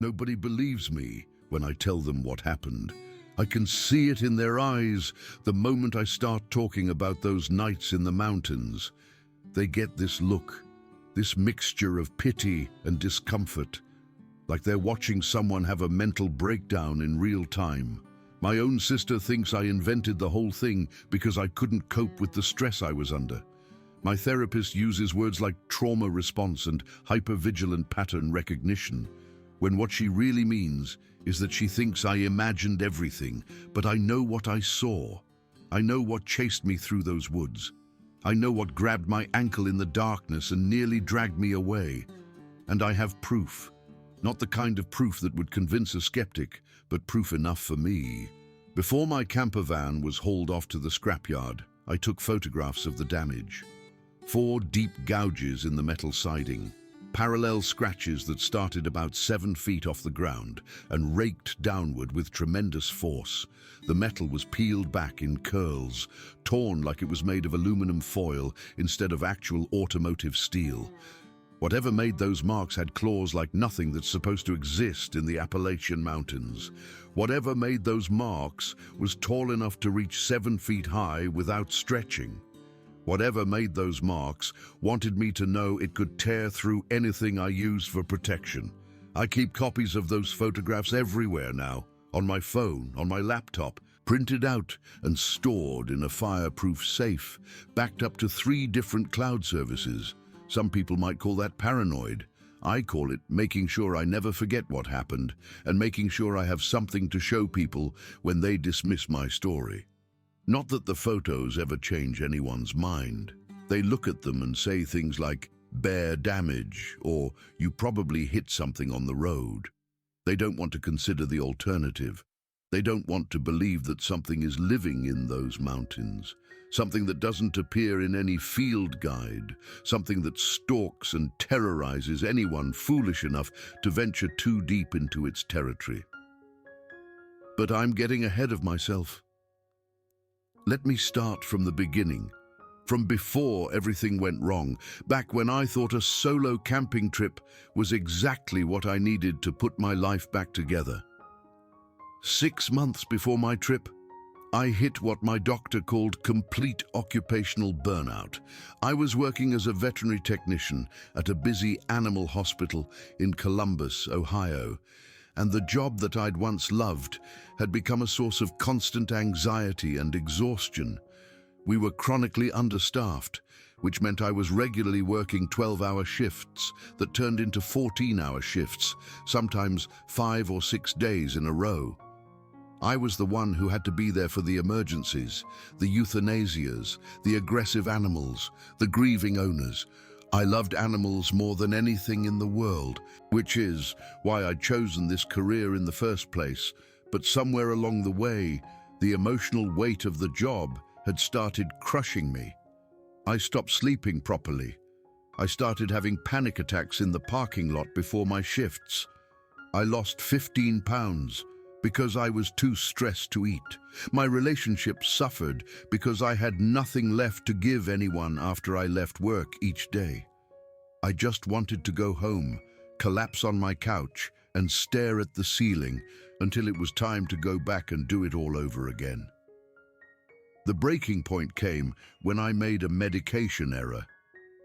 Nobody believes me when I tell them what happened. I can see it in their eyes the moment I start talking about those nights in the mountains. They get this look, this mixture of pity and discomfort, like they're watching someone have a mental breakdown in real time. My own sister thinks I invented the whole thing because I couldn't cope with the stress I was under. My therapist uses words like trauma response and hypervigilant pattern recognition, when what she really means is that she thinks I imagined everything, but I know what I saw. I know what chased me through those woods. I know what grabbed my ankle in the darkness and nearly dragged me away. And I have proof. Not the kind of proof that would convince a skeptic, but proof enough for me. Before my camper van was hauled off to the scrapyard, I took photographs of the damage. 4 deep gouges in the metal siding, parallel scratches that started about 7 feet off the ground and raked downward with tremendous force. The metal was peeled back in curls, torn like it was made of aluminum foil instead of actual automotive steel. Whatever made those marks had claws like nothing that's supposed to exist in the Appalachian Mountains. Whatever made those marks was tall enough to reach 7 feet high without stretching. Whatever made those marks wanted me to know it could tear through anything I used for protection. I keep copies of those photographs everywhere now, on my phone, on my laptop, printed out and stored in a fireproof safe, backed up to 3 different cloud services. Some people might call that paranoid. I call it making sure I never forget what happened and making sure I have something to show people when they dismiss my story. Not that the photos ever change anyone's mind. They look at them and say things like, "bare damage," or "you probably hit something on the road." They don't want to consider the alternative. They don't want to believe that something is living in those mountains, something that doesn't appear in any field guide, something that stalks and terrorizes anyone foolish enough to venture too deep into its territory. But I'm getting ahead of myself. Let me start from the beginning, from before everything went wrong, back when I thought a solo camping trip was exactly what I needed to put my life back together. 6 months before my trip, I hit what my doctor called complete occupational burnout. I was working as a veterinary technician at a busy animal hospital in Columbus, Ohio, and the job that I'd once loved had become a source of constant anxiety and exhaustion. We were chronically understaffed, which meant I was regularly working 12-hour shifts that turned into 14-hour shifts, sometimes 5 or 6 days in a row. I was the one who had to be there for the emergencies, the euthanasias, the aggressive animals, the grieving owners. I loved animals more than anything in the world, which is why I'd chosen this career in the first place. But somewhere along the way, the emotional weight of the job had started crushing me. I stopped sleeping properly. I started having panic attacks in the parking lot before my shifts. I lost 15 pounds because I was too stressed to eat. My relationship suffered because I had nothing left to give anyone after I left work each day. I just wanted to go home, collapse on my couch, and stare at the ceiling until it was time to go back and do it all over again. The breaking point came when I made a medication error.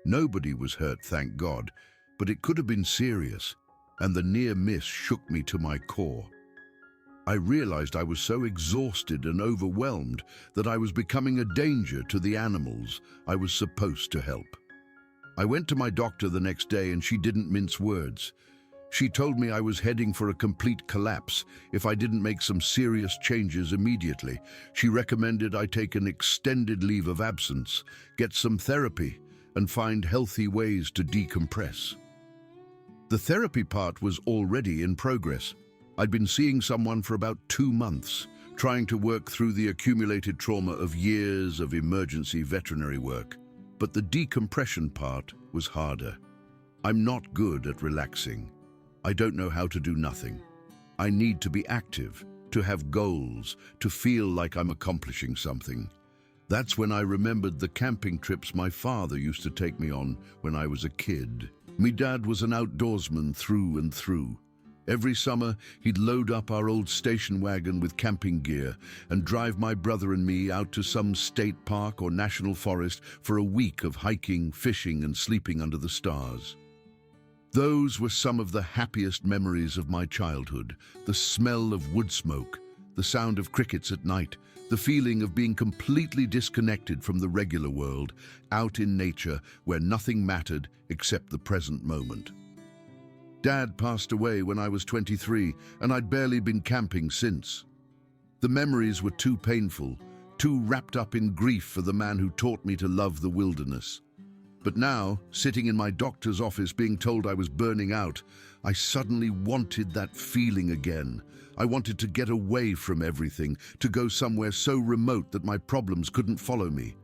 Nobody was hurt, thank God, but it could have been serious, and the near miss shook me to my core. I realized I was so exhausted and overwhelmed that I was becoming a danger to the animals I was supposed to help. I went to my doctor the next day and she didn't mince words. She told me I was heading for a complete collapse if I didn't make some serious changes immediately. She recommended I take an extended leave of absence, get some therapy, and find healthy ways to decompress. The therapy part was already in progress. I'd been seeing someone for about 2 months, trying to work through the accumulated trauma of years of emergency veterinary work. But the decompression part was harder. I'm not good at relaxing. I don't know how to do nothing. I need to be active, to have goals, to feel like I'm accomplishing something. That's when I remembered the camping trips my father used to take me on when I was a kid. Me dad was an outdoorsman through and through. Every summer, he'd load up our old station wagon with camping gear and drive my brother and me out to some state park or national forest for a week of hiking, fishing, and sleeping under the stars. Those were some of the happiest memories of my childhood. The smell of wood smoke, the sound of crickets at night, the feeling of being completely disconnected from the regular world, out in nature where nothing mattered except the present moment. Dad passed away when I was 23, and I'd barely been camping since. The memories were too painful, too wrapped up in grief for the man who taught me to love the wilderness. But now, sitting in my doctor's office being told I was burning out, I suddenly wanted that feeling again. I wanted to get away from everything, to go somewhere so remote that my problems couldn't follow me.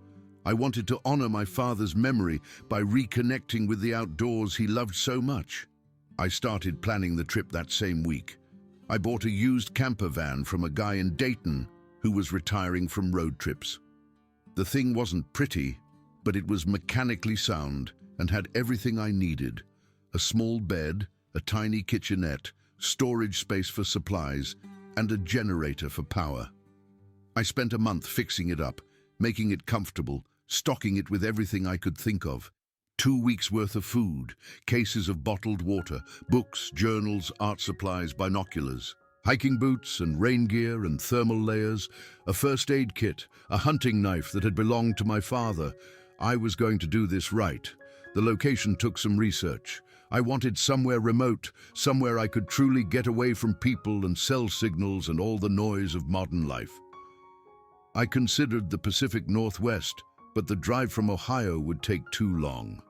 I wanted to honor my father's memory by reconnecting with the outdoors he loved so much. I started planning the trip that same week. I bought a used camper van from a guy in Dayton who was retiring from road trips. The thing wasn't pretty, but it was mechanically sound and had everything I needed: a small bed, a tiny kitchenette, storage space for supplies, and a generator for power. I spent a month fixing it up, making it comfortable, stocking it with everything I could think of. 2 weeks' worth of food, cases of bottled water, books, journals, art supplies, binoculars, hiking boots and rain gear and thermal layers, a first aid kit, a hunting knife that had belonged to my father. I was going to do this right. The location took some research. I wanted somewhere remote, somewhere I could truly get away from people and cell signals and all the noise of modern life. I considered the Pacific Northwest, but the drive from Ohio would take too long.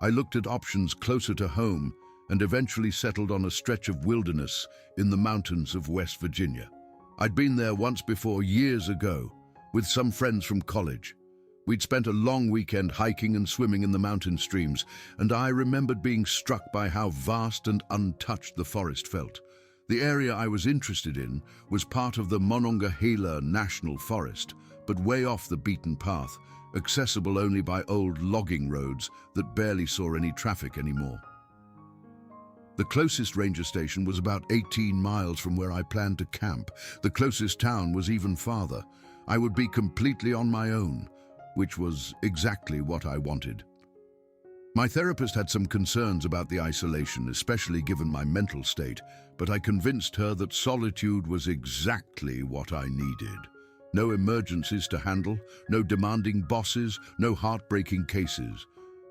I looked at options closer to home and eventually settled on a stretch of wilderness in the mountains of West Virginia. I'd been there once before, years ago, with some friends from college. We'd spent a long weekend hiking and swimming in the mountain streams, and I remembered being struck by how vast and untouched the forest felt. The area I was interested in was part of the Monongahela National Forest, but way off the beaten path, accessible only by old logging roads that barely saw any traffic anymore. The closest ranger station was about 18 miles from where I planned to camp. The closest town was even farther. I would be completely on my own, which was exactly what I wanted. My therapist had some concerns about the isolation, especially given my mental state, but I convinced her that solitude was exactly what I needed. No emergencies to handle, no demanding bosses, no heartbreaking cases.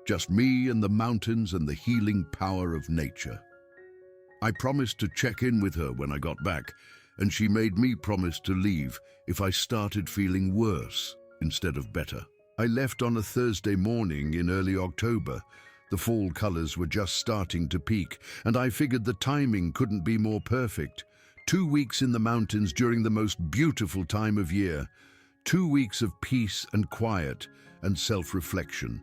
Just me and the mountains and the healing power of nature. I promised to check in with her when I got back, and she made me promise to leave if I started feeling worse instead of better. I left on a Thursday morning in early October. The fall colors were just starting to peak, and I figured the timing couldn't be more perfect. 2 weeks in the mountains during the most beautiful time of year. 2 weeks of peace and quiet and self-reflection.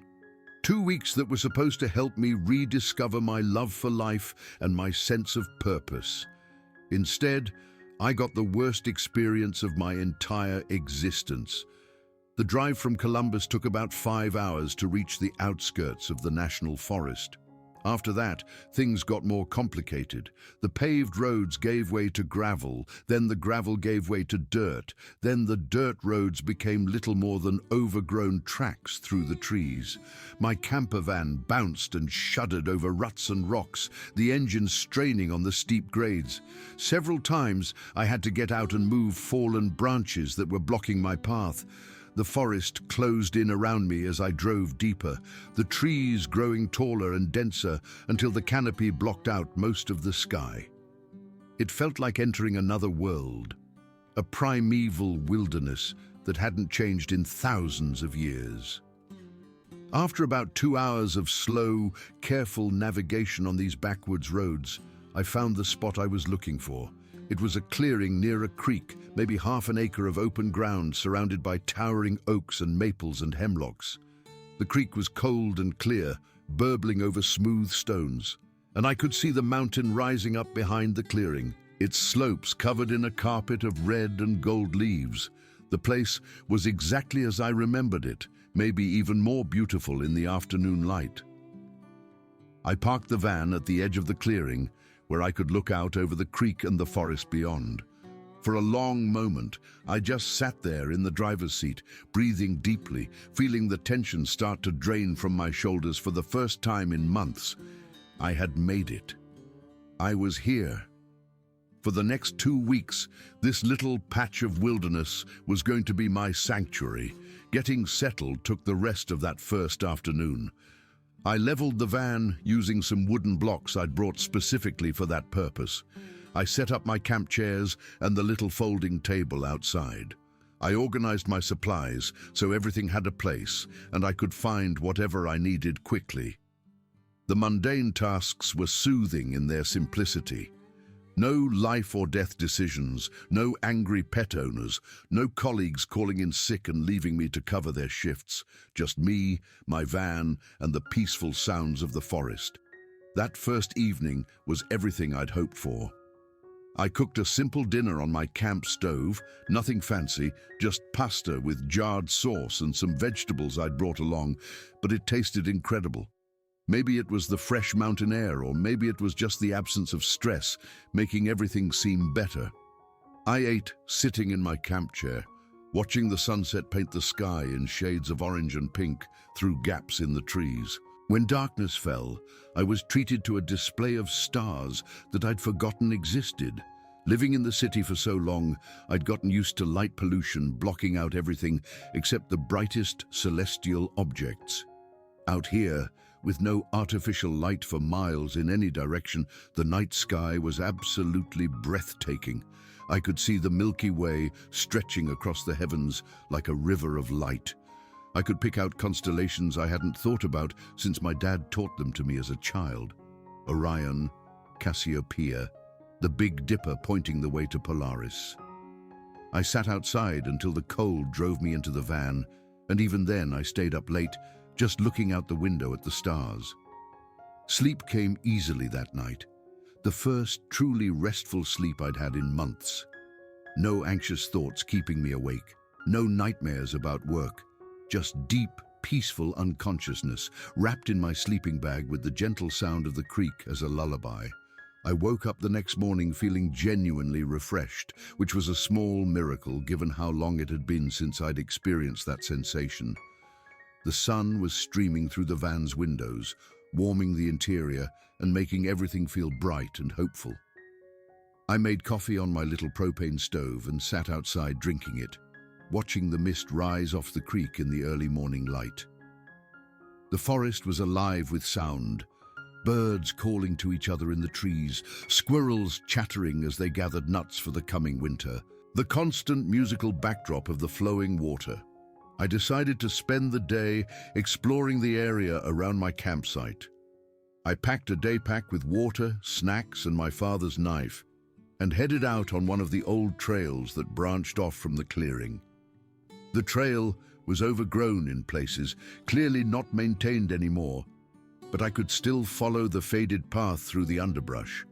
2 weeks that were supposed to help me rediscover my love for life and my sense of purpose. Instead, I got the worst experience of my entire existence. The drive from Columbus took about 5 hours to reach the outskirts of the national forest. After that, things got more complicated. The paved roads gave way to gravel, then the gravel gave way to dirt, then the dirt roads became little more than overgrown tracks through the trees. My camper van bounced and shuddered over ruts and rocks, the engine straining on the steep grades. Several times, I had to get out and move fallen branches that were blocking my path. The forest closed in around me as I drove deeper, the trees growing taller and denser until the canopy blocked out most of the sky. It felt like entering another world, a primeval wilderness that hadn't changed in thousands of years. After about 2 hours of slow, careful navigation on these backwoods roads, I found the spot I was looking for. It was a clearing near a creek, maybe half an acre of open ground surrounded by towering oaks and maples and hemlocks. The creek was cold and clear, burbling over smooth stones, and I could see the mountain rising up behind the clearing, its slopes covered in a carpet of red and gold leaves. The place was exactly as I remembered it, maybe even more beautiful in the afternoon light. I parked the van at the edge of the clearing, where I could look out over the creek and the forest beyond. For a long moment, I just sat there in the driver's seat, breathing deeply, feeling the tension start to drain from my shoulders for the first time in months. I had made it. I was here. For the next 2 weeks, this little patch of wilderness was going to be my sanctuary. Getting settled took the rest of that first afternoon. I leveled the van using some wooden blocks I'd brought specifically for that purpose. I set up my camp chairs and the little folding table outside. I organized my supplies so everything had a place and I could find whatever I needed quickly. The mundane tasks were soothing in their simplicity. No life or death decisions, no angry pet owners, no colleagues calling in sick and leaving me to cover their shifts. Just me, my van, and the peaceful sounds of the forest. That first evening was everything I'd hoped for. I cooked a simple dinner on my camp stove, nothing fancy, just pasta with jarred sauce and some vegetables I'd brought along, but it tasted incredible. Maybe it was the fresh mountain air, or maybe it was just the absence of stress, making everything seem better. I ate sitting in my camp chair, watching the sunset paint the sky in shades of orange and pink through gaps in the trees. When darkness fell, I was treated to a display of stars that I'd forgotten existed. Living in the city for so long, I'd gotten used to light pollution blocking out everything except the brightest celestial objects. Out here, with no artificial light for miles in any direction, the night sky was absolutely breathtaking. I could see the Milky Way stretching across the heavens like a river of light. I could pick out constellations I hadn't thought about since my dad taught them to me as a child. Orion, Cassiopeia, the Big Dipper pointing the way to Polaris. I sat outside until the cold drove me into the van, and even then I stayed up late, just looking out the window at the stars. Sleep came easily that night, the first truly restful sleep I'd had in months. No anxious thoughts keeping me awake, no nightmares about work. Just deep, peaceful unconsciousness, wrapped in my sleeping bag with the gentle sound of the creek as a lullaby. I woke up the next morning feeling genuinely refreshed, which was a small miracle given how long it had been since I'd experienced that sensation. The sun was streaming through the van's windows, warming the interior and making everything feel bright and hopeful. I made coffee on my little propane stove and sat outside drinking it, watching the mist rise off the creek in the early morning light. The forest was alive with sound, birds calling to each other in the trees, squirrels chattering as they gathered nuts for the coming winter, the constant musical backdrop of the flowing water. I decided to spend the day exploring the area around my campsite. I packed a day pack with water, snacks, and my father's knife, and headed out on one of the old trails that branched off from the clearing. The trail was overgrown in places, clearly not maintained anymore, but I could still follow the faded path through the underbrush.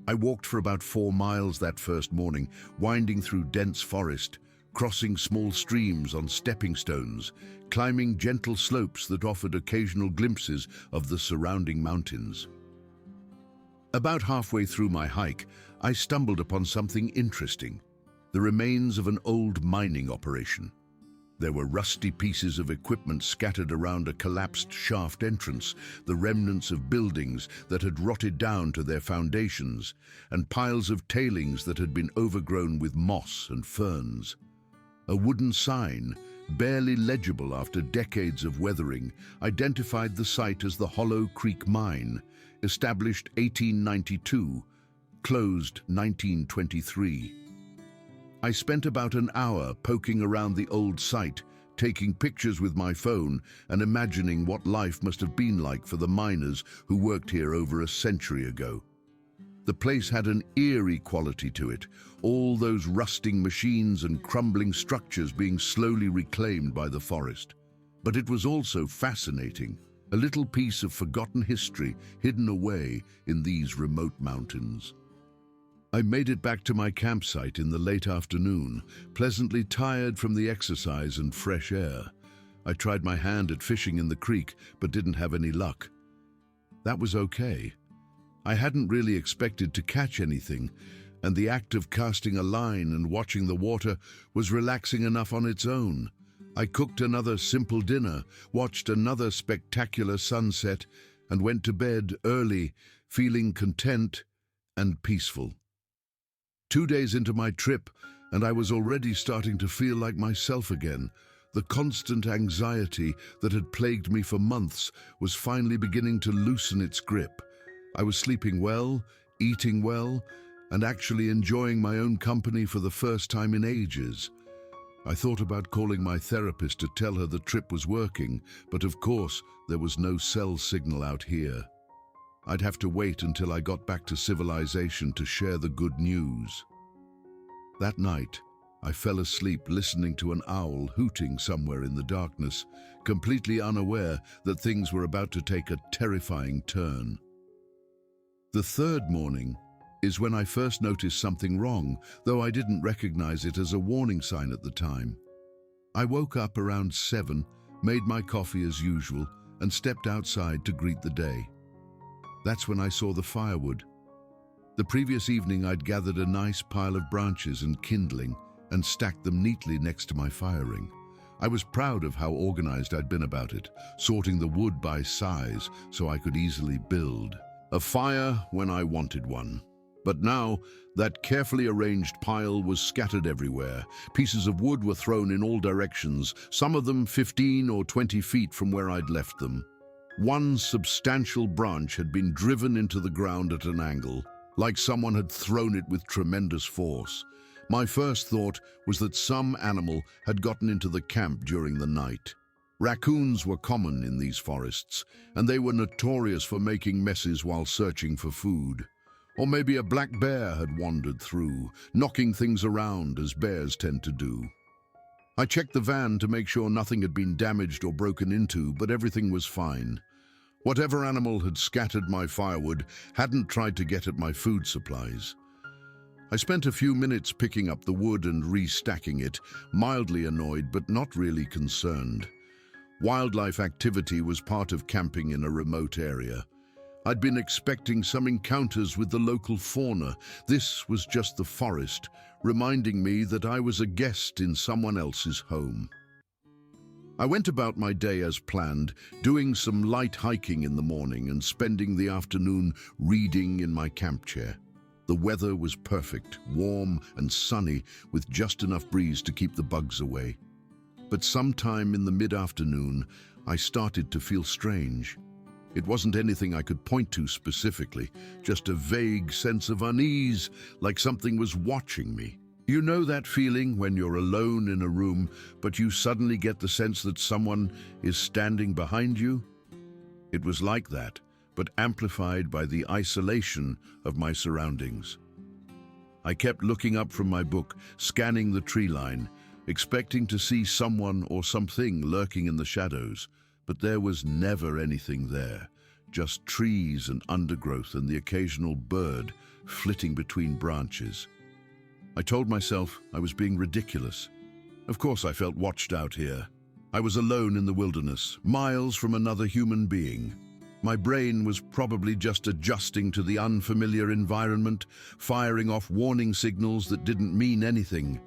I walked for about 4 miles that first morning, winding through dense forest, crossing small streams on stepping stones, climbing gentle slopes that offered occasional glimpses of the surrounding mountains. About halfway through my hike, I stumbled upon something interesting. The remains of an old mining operation. There were rusty pieces of equipment scattered around a collapsed shaft entrance, the remnants of buildings that had rotted down to their foundations, and piles of tailings that had been overgrown with moss and ferns. A wooden sign, barely legible after decades of weathering, identified the site as the Hollow Creek Mine, established 1892, closed 1923. I spent about an hour poking around the old site, taking pictures with my phone and imagining what life must have been like for the miners who worked here over a century ago. The place had an eerie quality to it, all those rusting machines and crumbling structures being slowly reclaimed by the forest. But it was also fascinating, a little piece of forgotten history hidden away in these remote mountains. I made it back to my campsite in the late afternoon, pleasantly tired from the exercise and fresh air. I tried my hand at fishing in the creek, but didn't have any luck. That was okay. I hadn't really expected to catch anything, and the act of casting a line and watching the water was relaxing enough on its own. I cooked another simple dinner, watched another spectacular sunset, and went to bed early, feeling content and peaceful. 2 days into my trip, and I was already starting to feel like myself again. The constant anxiety that had plagued me for months was finally beginning to loosen its grip. I was sleeping well, eating well, and actually enjoying my own company for the first time in ages. I thought about calling my therapist to tell her the trip was working, but of course there was no cell signal out here. I'd have to wait until I got back to civilization to share the good news. That night, I fell asleep listening to an owl hooting somewhere in the darkness, completely unaware that things were about to take a terrifying turn. The third morning is when I first noticed something wrong, though I didn't recognize it as a warning sign at the time. I woke up around 7, made my coffee as usual, and stepped outside to greet the day. That's when I saw the firewood. The previous evening I'd gathered a nice pile of branches and kindling and stacked them neatly next to my fire ring. I was proud of how organized I'd been about it, sorting the wood by size so I could easily build a fire when I wanted one. But now, that carefully arranged pile was scattered everywhere. Pieces of wood were thrown in all directions, some of them 15 or 20 feet from where I'd left them. One substantial branch had been driven into the ground at an angle, like someone had thrown it with tremendous force. My first thought was that some animal had gotten into the camp during the night. Raccoons were common in these forests, and they were notorious for making messes while searching for food. Or maybe a black bear had wandered through, knocking things around as bears tend to do. I checked the van to make sure nothing had been damaged or broken into, but everything was fine. Whatever animal had scattered my firewood hadn't tried to get at my food supplies. I spent a few minutes picking up the wood and restacking it, mildly annoyed but not really concerned. Wildlife activity was part of camping in a remote area. I'd been expecting some encounters with the local fauna. This was just the forest, reminding me that I was a guest in someone else's home. I went about my day as planned, doing some light hiking in the morning and spending the afternoon reading in my camp chair. The weather was perfect, warm and sunny, with just enough breeze to keep the bugs away. But sometime in the mid-afternoon, I started to feel strange. It wasn't anything I could point to specifically, just a vague sense of unease, like something was watching me. You know that feeling when you're alone in a room, but you suddenly get the sense that someone is standing behind you? It was like that, but amplified by the isolation of my surroundings. I kept looking up from my book, scanning the tree line, expecting to see someone or something lurking in the shadows. But there was never anything there, just trees and undergrowth and the occasional bird flitting between branches. I told myself I was being ridiculous. Of course I felt watched out here. I was alone in the wilderness, miles from another human being. My brain was probably just adjusting to the unfamiliar environment, firing off warning signals that didn't mean anything.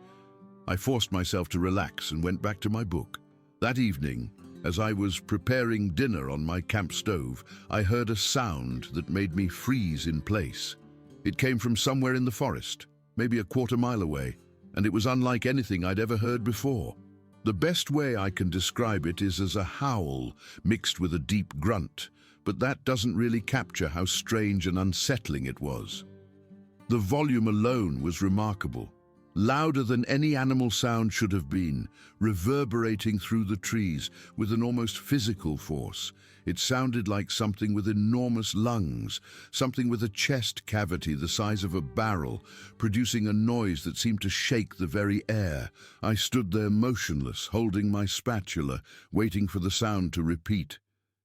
I forced myself to relax and went back to my book. That evening, as I was preparing dinner on my camp stove, I heard a sound that made me freeze in place. It came from somewhere in the forest, maybe a quarter-mile away, and it was unlike anything I'd ever heard before. The best way I can describe it is as a howl mixed with a deep grunt, but that doesn't really capture how strange and unsettling it was. The volume alone was remarkable. Louder than any animal sound should have been, reverberating through the trees with an almost physical force. It sounded like something with enormous lungs, something with a chest cavity the size of a barrel, producing a noise that seemed to shake the very air. I stood there motionless, holding my spatula, waiting for the sound to repeat.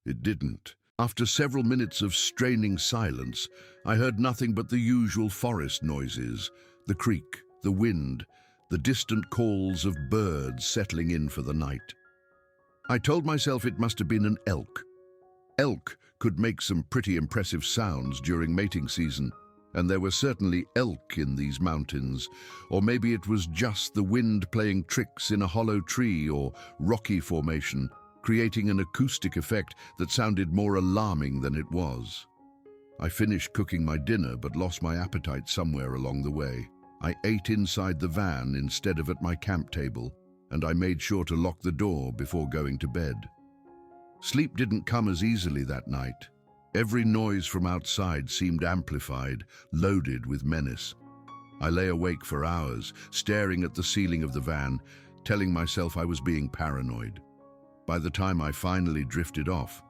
It didn't. After several minutes of straining silence, I heard nothing but the usual forest noises, the creek, the wind, the distant calls of birds settling in for the night. I told myself it must have been an elk. Elk could make some pretty impressive sounds during mating season, and there were certainly elk in these mountains, or maybe it was just the wind playing tricks in a hollow tree or rocky formation, creating an acoustic effect that sounded more alarming than it was. I finished cooking my dinner but lost my appetite somewhere along the way. I ate inside the van instead of at my camp table, and I made sure to lock the door before going to bed. Sleep didn't come as easily that night. Every noise from outside seemed amplified, loaded with menace. I lay awake for hours, staring at the ceiling of the van, telling myself I was being paranoid. By the time I finally drifted off,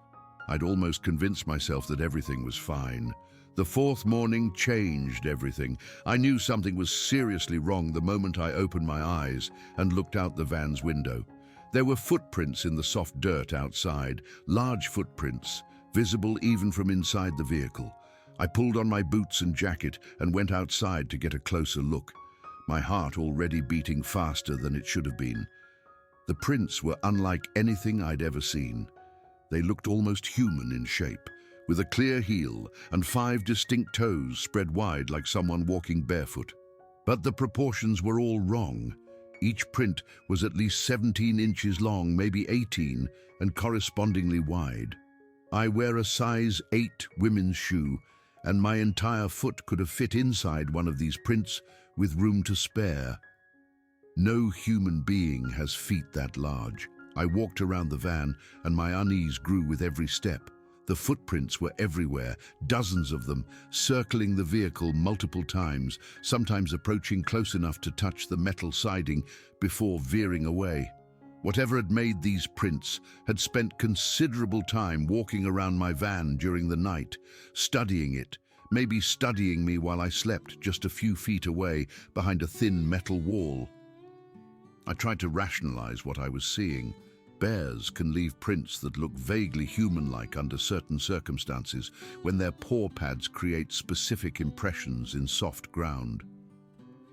I'd almost convinced myself that everything was fine. The fourth morning changed everything. I knew something was seriously wrong the moment I opened my eyes and looked out the van's window. There were footprints in the soft dirt outside, large footprints, visible even from inside the vehicle. I pulled on my boots and jacket and went outside to get a closer look, my heart already beating faster than it should have been. The prints were unlike anything I'd ever seen. They looked almost human in shape, with a clear heel and 5 distinct toes spread wide like someone walking barefoot. But the proportions were all wrong. Each print was at least 17 inches long, maybe 18, and correspondingly wide. I wear a size 8 women's shoe, and my entire foot could have fit inside one of these prints with room to spare. No human being has feet that large. I walked around the van, and my unease grew with every step. The footprints were everywhere, dozens of them, circling the vehicle multiple times, sometimes approaching close enough to touch the metal siding before veering away. Whatever had made these prints had spent considerable time walking around my van during the night, studying it, maybe studying me while I slept just a few feet away behind a thin metal wall. I tried to rationalize what I was seeing. Bears can leave prints that look vaguely human-like under certain circumstances when their paw pads create specific impressions in soft ground.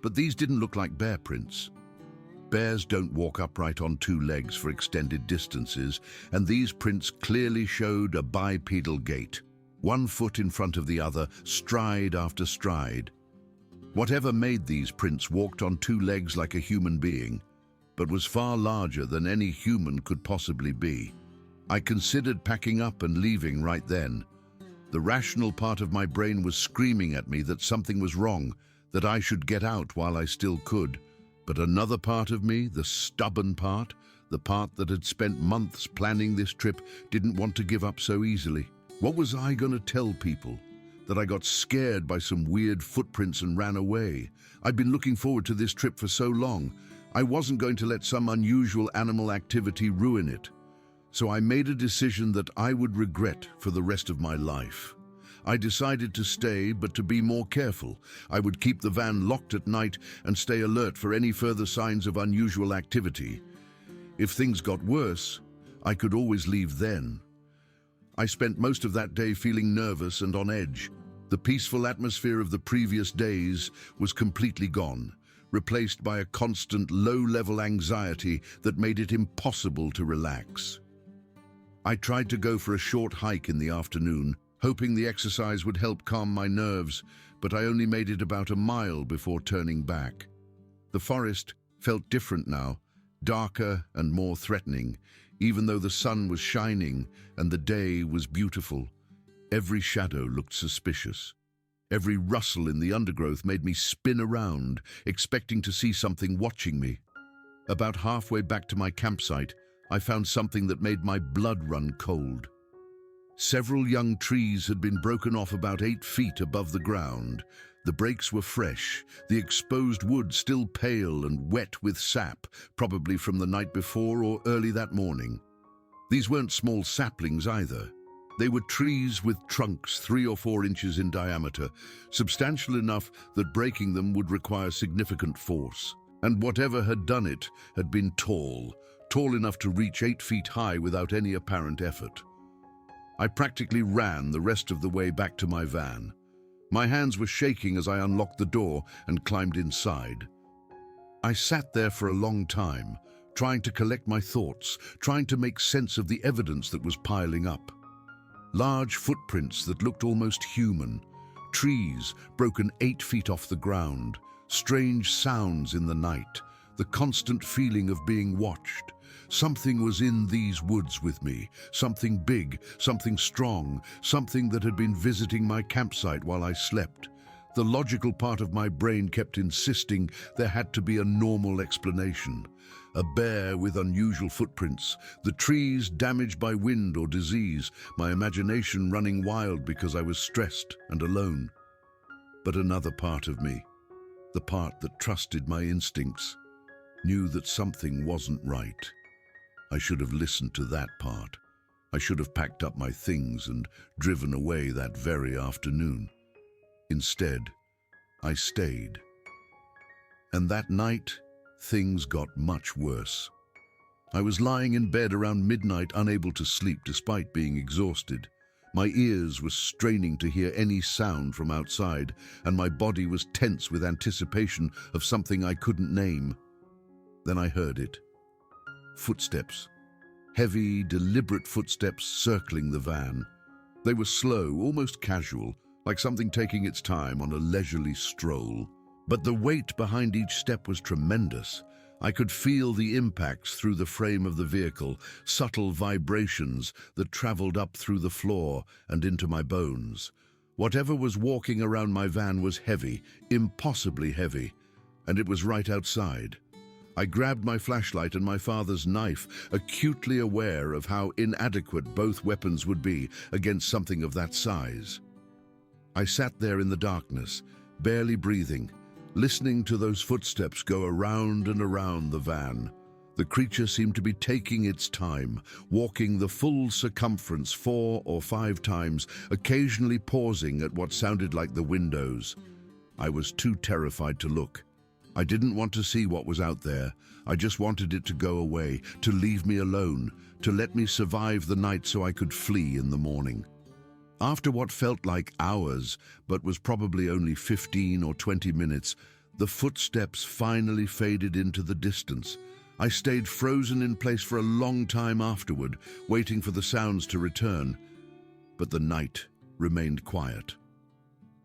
But these didn't look like bear prints. Bears don't walk upright on 2 legs for extended distances, and these prints clearly showed a bipedal gait, 1 foot in front of the other, stride after stride. Whatever made these prints walked on 2 legs like a human being, but was far larger than any human could possibly be. I considered packing up and leaving right then. The rational part of my brain was screaming at me that something was wrong, that I should get out while I still could. But another part of me, the stubborn part, the part that had spent months planning this trip, didn't want to give up so easily. What was I going to tell people? That I got scared by some weird footprints and ran away? I'd been looking forward to this trip for so long. I wasn't going to let some unusual animal activity ruin it. So I made a decision that I would regret for the rest of my life. I decided to stay, but to be more careful. I would keep the van locked at night and stay alert for any further signs of unusual activity. If things got worse, I could always leave then. I spent most of that day feeling nervous and on edge. The peaceful atmosphere of the previous days was completely gone, replaced by a constant low-level anxiety that made it impossible to relax. I tried to go for a short hike in the afternoon, hoping the exercise would help calm my nerves, but I only made it about a mile before turning back. The forest felt different now, darker and more threatening, even though the sun was shining and the day was beautiful. Every shadow looked suspicious. Every rustle in the undergrowth made me spin around, expecting to see something watching me. About halfway back to my campsite, I found something that made my blood run cold. Several young trees had been broken off about 8 feet above the ground. The breaks were fresh, the exposed wood still pale and wet with sap, probably from the night before or early that morning. These weren't small saplings either. They were trees with trunks 3 or 4 inches in diameter, substantial enough that breaking them would require significant force. And whatever had done it had been tall enough to reach 8 feet high without any apparent effort. I practically ran the rest of the way back to my van. My hands were shaking as I unlocked the door and climbed inside. I sat there for a long time, trying to collect my thoughts, trying to make sense of the evidence that was piling up. Large footprints that looked almost human. Trees broken 8 feet off the ground. Strange sounds in the night. The constant feeling of being watched. Something was in these woods with me. Something big, something strong, something that had been visiting my campsite while I slept. The logical part of my brain kept insisting there had to be a normal explanation. A bear with unusual footprints, the trees damaged by wind or disease, my imagination running wild because I was stressed and alone. But another part of me, the part that trusted my instincts, knew that something wasn't right. I should have listened to that part. I should have packed up my things and driven away that very afternoon. Instead, I stayed. And that night, things got much worse. I was lying in bed around midnight, unable to sleep despite being exhausted. My ears were straining to hear any sound from outside, and my body was tense with anticipation of something I couldn't name. Then I heard it. Footsteps. Heavy, deliberate footsteps circling the van. They were slow, almost casual, like something taking its time on a leisurely stroll. But the weight behind each step was tremendous. I could feel the impacts through the frame of the vehicle, subtle vibrations that traveled up through the floor and into my bones. Whatever was walking around my van was heavy, impossibly heavy, and it was right outside. I grabbed my flashlight and my father's knife, acutely aware of how inadequate both weapons would be against something of that size. I sat there in the darkness, barely breathing, listening to those footsteps go around and around the van. The creature seemed to be taking its time, walking the full circumference 4 or 5 times, occasionally pausing at what sounded like the windows. I was too terrified to look. I didn't want to see what was out there. I just wanted it to go away, to leave me alone, to let me survive the night so I could flee in the morning. After what felt like hours, but was probably only 15 or 20 minutes, the footsteps finally faded into the distance. I stayed frozen in place for a long time afterward, waiting for the sounds to return. But the night remained quiet.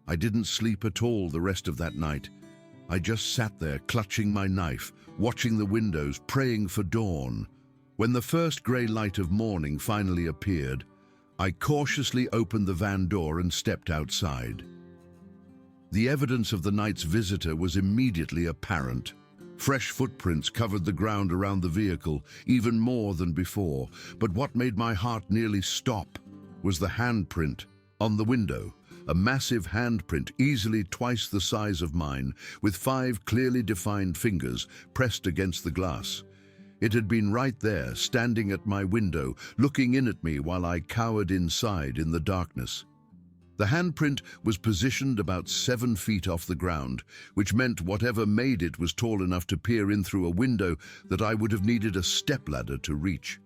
I didn't sleep at all the rest of that night. I just sat there, clutching my knife, watching the windows, praying for dawn. When the first grey light of morning finally appeared, I cautiously opened the van door and stepped outside. The evidence of the night's visitor was immediately apparent. Fresh footprints covered the ground around the vehicle, even more than before, but what made my heart nearly stop was the handprint on the window. A massive handprint, easily twice the size of mine, with 5 clearly defined fingers pressed against the glass. It had been right there, standing at my window, looking in at me while I cowered inside in the darkness. The handprint was positioned about 7 feet off the ground, which meant whatever made it was tall enough to peer in through a window that I would have needed a stepladder to reach.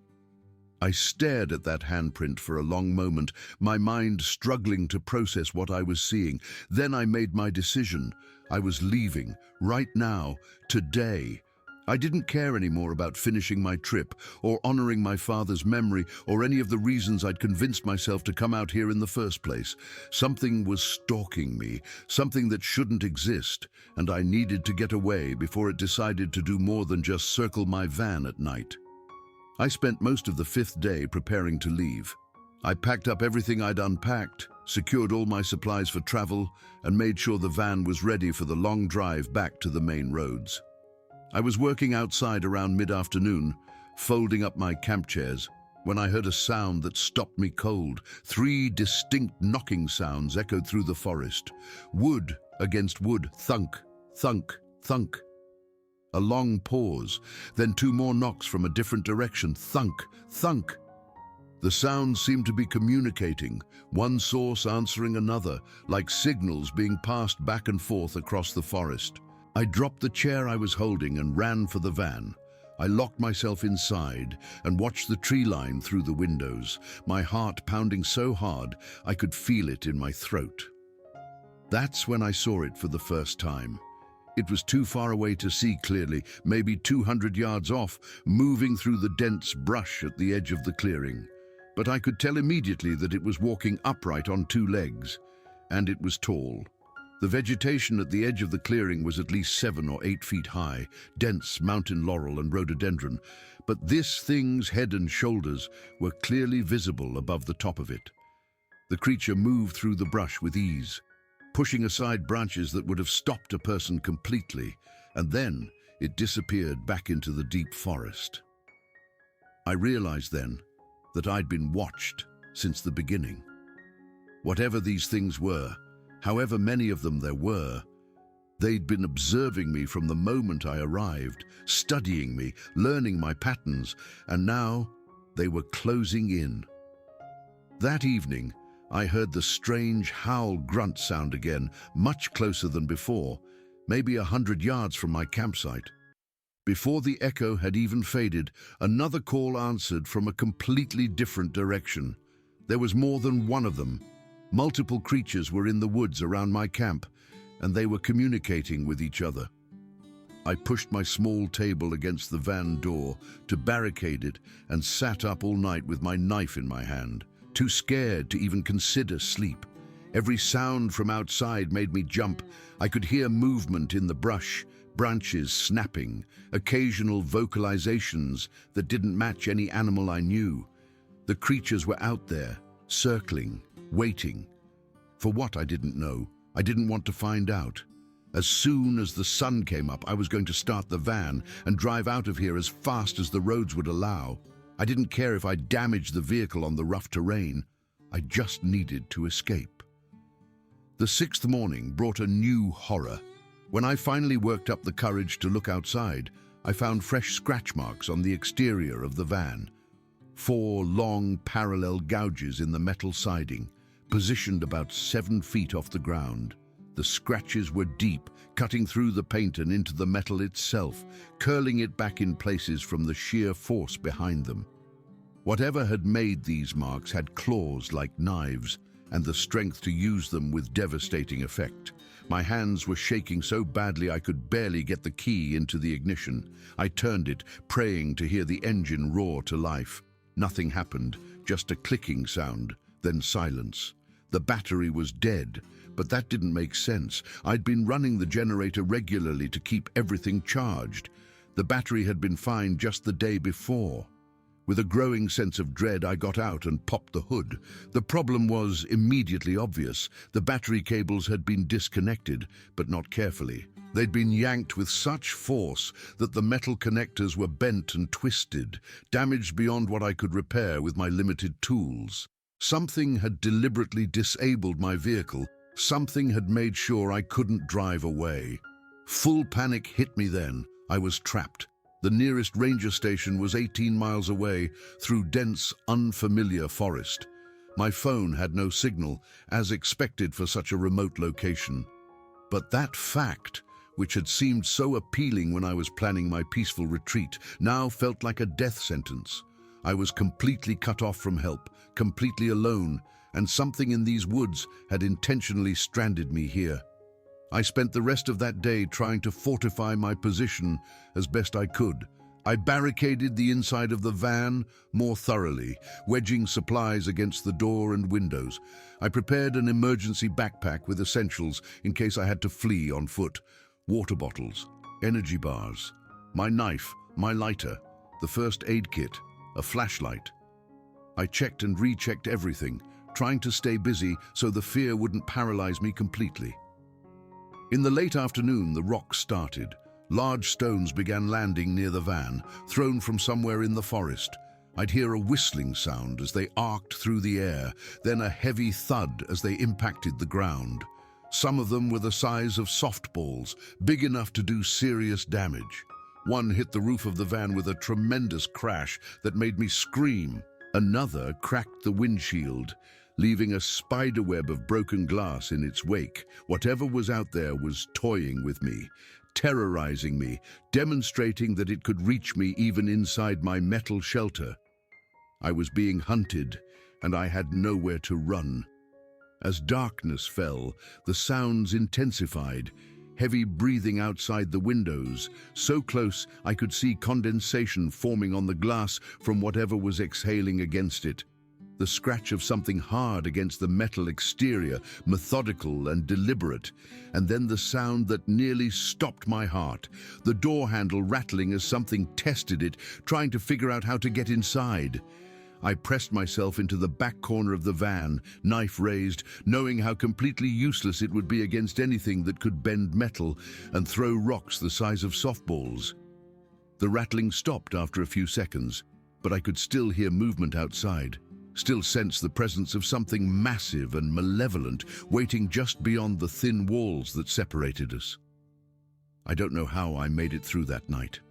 I stared at that handprint for a long moment, my mind struggling to process what I was seeing. Then I made my decision. I was leaving, right now, today. I didn't care anymore about finishing my trip, or honoring my father's memory, or any of the reasons I'd convinced myself to come out here in the first place. Something was stalking me, something that shouldn't exist, and I needed to get away before it decided to do more than just circle my van at night. I spent most of the 5th day preparing to leave. I packed up everything I'd unpacked, secured all my supplies for travel, and made sure the van was ready for the long drive back to the main roads. I was working outside around mid-afternoon, folding up my camp chairs, when I heard a sound that stopped me cold. 3 distinct knocking sounds echoed through the forest. Wood against wood, thunk, thunk, thunk. A long pause, then 2 more knocks from a different direction, thunk, thunk. The sounds seemed to be communicating, one source answering another, like signals being passed back and forth across the forest. I dropped the chair I was holding and ran for the van. I locked myself inside and watched the tree line through the windows, my heart pounding so hard I could feel it in my throat. That's when I saw it for the first time. It was too far away to see clearly, maybe 200 yards off, moving through the dense brush at the edge of the clearing. but I could tell immediately that it was walking upright on two legs, and it was tall. The vegetation at the edge of the clearing was at least 7 or 8 feet high, dense mountain laurel and rhododendron, but this thing's head and shoulders were clearly visible above the top of it. The creature moved through the brush with ease, pushing aside branches that would have stopped a person completely, and then it disappeared back into the deep forest. I realized then that I'd been watched since the beginning. Whatever these things were, however many of them there were, they'd been observing me from the moment I arrived, studying me, learning my patterns, and now they were closing in. That evening, I heard the strange howl grunt sound again, much closer than before, maybe 100 yards from my campsite. Before the echo had even faded, another call answered from a completely different direction. There was more than one of them. Multiple creatures were in the woods around my camp, and they were communicating with each other. I pushed my small table against the van door to barricade it and sat up all night with my knife in my hand, too scared to even consider sleep. Every sound from outside made me jump. I could hear movement in the brush, branches snapping, occasional vocalizations that didn't match any animal I knew. The creatures were out there, circling, waiting. For what, I didn't know. I didn't want to find out. As soon as the sun came up, I was going to start the van and drive out of here as fast as the roads would allow. I didn't care if I damaged the vehicle on the rough terrain. I just needed to escape. The 6th morning brought a new horror. When I finally worked up the courage to look outside, I found fresh scratch marks on the exterior of the van. 4 long, parallel gouges in the metal siding, positioned about 7 feet off the ground. The scratches were deep, cutting through the paint and into the metal itself, curling it back in places from the sheer force behind them. Whatever had made these marks had claws like knives, and the strength to use them with devastating effect. My hands were shaking so badly I could barely get the key into the ignition. I turned it, praying to hear the engine roar to life. Nothing happened, just a clicking sound, then silence. The battery was dead, but that didn't make sense. I'd been running the generator regularly to keep everything charged. The battery had been fine just the day before. With a growing sense of dread, I got out and popped the hood. The problem was immediately obvious. The battery cables had been disconnected, but not carefully. They'd been yanked with such force that the metal connectors were bent and twisted, damaged beyond what I could repair with my limited tools. Something had deliberately disabled my vehicle. Something had made sure I couldn't drive away. Full panic hit me then. I was trapped. The nearest ranger station was 18 miles away through dense, unfamiliar forest. My phone had no signal, as expected for such a remote location. But that fact, which had seemed so appealing when I was planning my peaceful retreat, now felt like a death sentence. I was completely cut off from help, completely alone, and something in these woods had intentionally stranded me here. I spent the rest of that day trying to fortify my position as best I could. I barricaded the inside of the van more thoroughly, wedging supplies against the door and windows. I prepared an emergency backpack with essentials in case I had to flee on foot. Water bottles, energy bars, my knife, my lighter, the first aid kit, a flashlight. I checked and rechecked everything, trying to stay busy so the fear wouldn't paralyze me completely. In the late afternoon, the rocks started. Large stones began landing near the van, thrown from somewhere in the forest. I'd hear a whistling sound as they arced through the air, then a heavy thud as they impacted the ground. Some of them were the size of softballs, big enough to do serious damage. One hit the roof of the van with a tremendous crash that made me scream. Another cracked the windshield, leaving a spiderweb of broken glass in its wake. Whatever was out there was toying with me, terrorizing me, demonstrating that it could reach me even inside my metal shelter. I was being hunted, and I had nowhere to run. As darkness fell, the sounds intensified, heavy breathing outside the windows, so close I could see condensation forming on the glass from whatever was exhaling against it. The scratch of something hard against the metal exterior, methodical and deliberate, and then the sound that nearly stopped my heart, the door handle rattling as something tested it, trying to figure out how to get inside. I pressed myself into the back corner of the van, knife raised, knowing how completely useless it would be against anything that could bend metal and throw rocks the size of softballs. The rattling stopped after a few seconds, but I could still hear movement outside, still sense the presence of something massive and malevolent waiting just beyond the thin walls that separated us. I don't know how I made it through that night.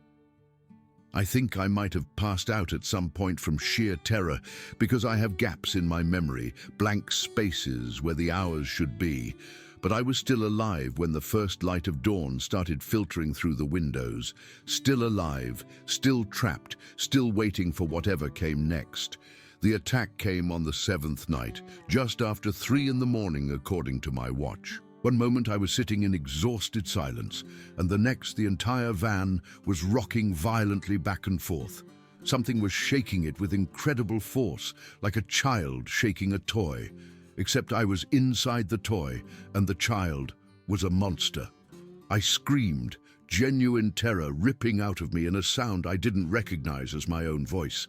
I think I might have passed out at some point from sheer terror because I have gaps in my memory, blank spaces where the hours should be. But I was still alive when the first light of dawn started filtering through the windows. Still alive, still trapped, still waiting for whatever came next. The attack came on the 7th night, just after 3 in the morning according to my watch. One moment I was sitting in exhausted silence, and the next the entire van was rocking violently back and forth. Something was shaking it with incredible force, like a child shaking a toy. Except I was inside the toy, and the child was a monster. I screamed, genuine terror ripping out of me in a sound I didn't recognize as my own voice.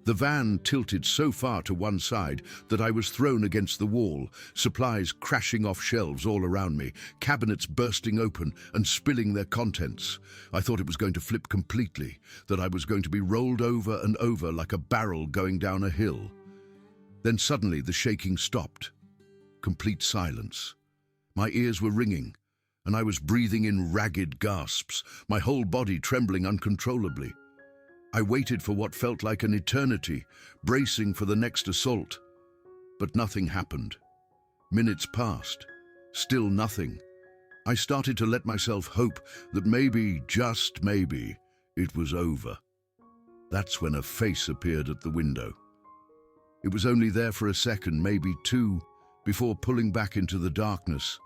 The van tilted so far to one side that I was thrown against the wall, supplies crashing off shelves all around me, cabinets bursting open and spilling their contents. I thought it was going to flip completely, that I was going to be rolled over and over like a barrel going down a hill. Then suddenly the shaking stopped. Complete silence. My ears were ringing, and I was breathing in ragged gasps, my whole body trembling uncontrollably. I waited for what felt like an eternity, bracing for the next assault. But nothing happened. Minutes passed. Still nothing. I started to let myself hope that maybe, just maybe, it was over. That's when a face appeared at the window. It was only there for a second, maybe 2, before pulling back into the darkness.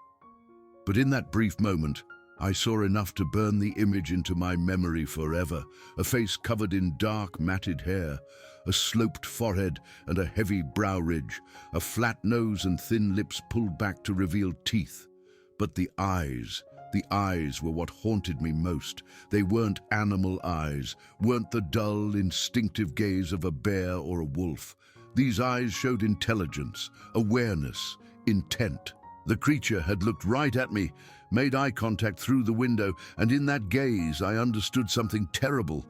But in that brief moment, I saw enough to burn the image into my memory forever. A face covered in dark, matted hair, a sloped forehead and a heavy brow ridge, a flat nose and thin lips pulled back to reveal teeth. But the eyes were what haunted me most. They weren't animal eyes, weren't the dull, instinctive gaze of a bear or a wolf. These eyes showed intelligence, awareness, intent. The creature had looked right at me, made eye contact through the window, and in that gaze I understood something terrible.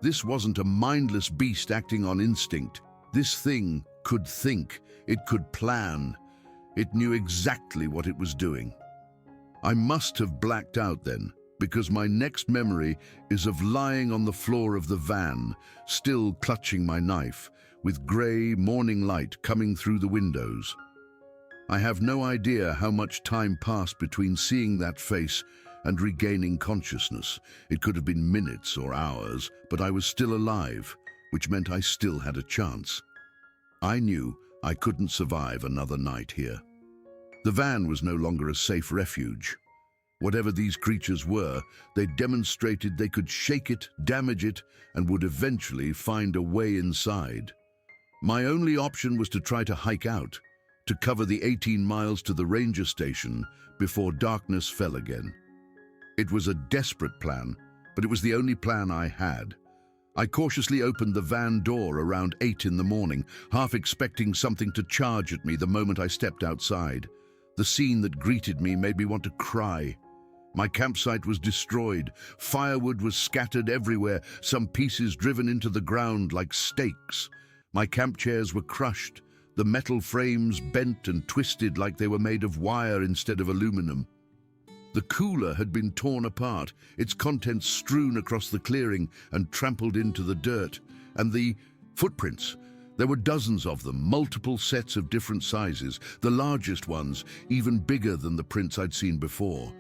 This wasn't a mindless beast acting on instinct. This thing could think, it could plan. It knew exactly what it was doing. I must have blacked out then, because my next memory is of lying on the floor of the van, still clutching my knife, with grey morning light coming through the windows. I have no idea how much time passed between seeing that face and regaining consciousness. It could have been minutes or hours, but I was still alive, which meant I still had a chance. I knew I couldn't survive another night here. The van was no longer a safe refuge. Whatever these creatures were, they demonstrated they could shake it, damage it, and would eventually find a way inside. My only option was to try to hike out, to cover the 18 miles to the ranger station before darkness fell again. It was a desperate plan, but it was the only plan I had. I cautiously opened the van door around 8 in the morning, half expecting something to charge at me the moment I stepped outside. The scene that greeted me made me want to cry. My campsite was destroyed. Firewood was scattered everywhere, some pieces driven into the ground like stakes. My camp chairs were crushed, the metal frames bent and twisted like they were made of wire instead of aluminum. The cooler had been torn apart, its contents strewn across the clearing and trampled into the dirt. And the footprints. There were dozens of them, multiple sets of different sizes, the largest ones even bigger than the prints I'd seen before.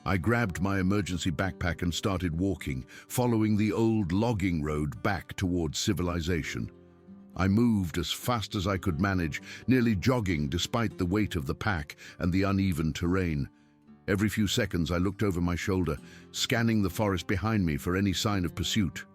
I grabbed my emergency backpack and started walking, following the old logging road back towards civilization. I moved as fast as I could manage, nearly jogging despite the weight of the pack and the uneven terrain. Every few seconds I looked over my shoulder, scanning the forest behind me for any sign of pursuit.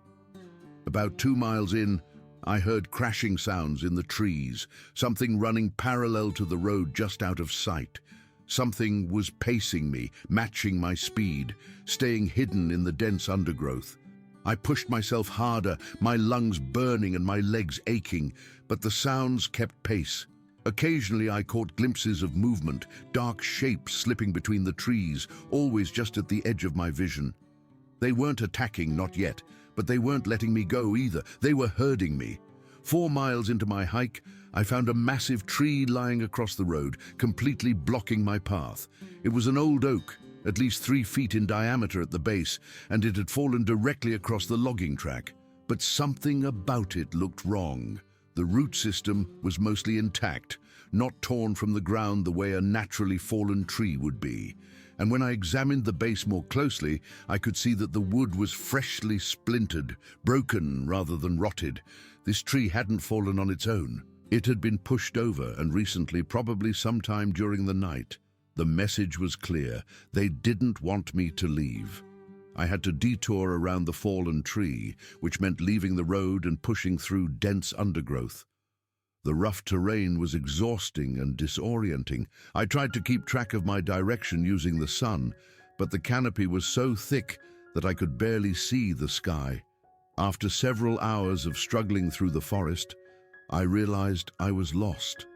About 2 miles in, I heard crashing sounds in the trees, something running parallel to the road just out of sight. Something was pacing me, matching my speed, staying hidden in the dense undergrowth. I pushed myself harder, my lungs burning and my legs aching, but the sounds kept pace. Occasionally I caught glimpses of movement, dark shapes slipping between the trees, always just at the edge of my vision. They weren't attacking, not yet, but they weren't letting me go either. They were herding me. 4 miles into my hike, I found a massive tree lying across the road, completely blocking my path. It was an old oak, at least 3 feet in diameter at the base, and it had fallen directly across the logging track. But something about it looked wrong. The root system was mostly intact, not torn from the ground the way a naturally fallen tree would be. And when I examined the base more closely, I could see that the wood was freshly splintered, broken rather than rotted. This tree hadn't fallen on its own. It had been pushed over, and recently, probably sometime during the night. The message was clear. They didn't want me to leave. I had to detour around the fallen tree, which meant leaving the road and pushing through dense undergrowth. The rough terrain was exhausting and disorienting. I tried to keep track of my direction using the sun, but the canopy was so thick that I could barely see the sky. After several hours of struggling through the forest, I realized I was lost.